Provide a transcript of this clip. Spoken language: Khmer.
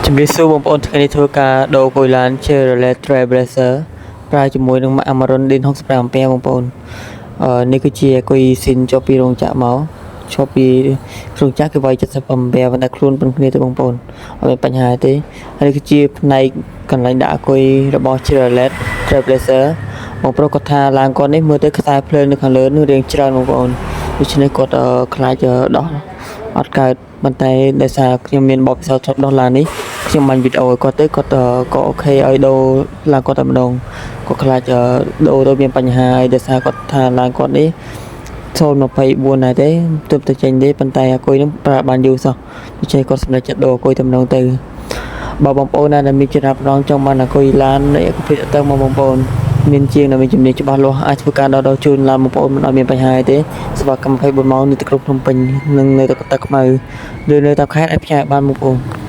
ជំរាបសួរបងប្អូនថ្ងៃនេះធ្វើការដូរកុយឡាន Chevrolet Trailblazer ប្រើជាមួយនឹង Amaron DIN 65 ampere បងប្អូននេះគឺជាកុយស៊ីនចុះពីរោងចក្រមកឈប់ពីរោងចក្រគឺវាយ70 ampere ប៉ុន្តែខ្លួនប៉ុនគ្នាទៅបងប្អូនអត់មានបញ្ហាទេហើយនេះគឺជាផ្នែកកន្លែងដាក់កុយរបស់ Chevrolet Trailblazer បងប្រុសគាត់ថាឡានគាត់នេះមើលទៅខ្សែភ្លើងនៅខាងលើនឹងរាងច្រើនបងប្អូនដូច្នេះគាត់ខ្លាចដោះអត់កើតប៉ុន្តែដោយសារខ្ញុំមានបបពិសោធន៍ដោះឡាននេះខ្ញុំបាញ់វីដេអូឲ្យគាត់ទៅគាត់ក៏អូខេឲ្យដូរឡានគាត់តែម្ដងគាត់ខ្លាចដូរទៅមានបញ្ហាហើយដោយសារគាត់ថាឡានគាត់នេះ024ដែរទេទើបតែចេញទេប៉ុន្តែអាគុយនឹងប្រើបានយូរសោះដូច្នេះគាត់សម្រេចចិត្តដូរអាគុយតែម្ដងទៅបើបងប្អូនណាដែលមានចំណាប់អារម្មណ៍ចង់បានអាគុយឡាននេះក៏ពិតទៅមកបងប្អូនមានជាងដែលមានជំនាញច្បាស់លាស់អាចធ្វើការដោះជូនឡានបងប្អូនមិនឲ្យមានបញ្ហាទេសេវាកម្ម24ម៉ោងនៅទីក្រុងភ្នំពេញនិងនៅតាមខ្មៅឬនៅតាមខេត្តអាចផ្សាយបានបងប្អូន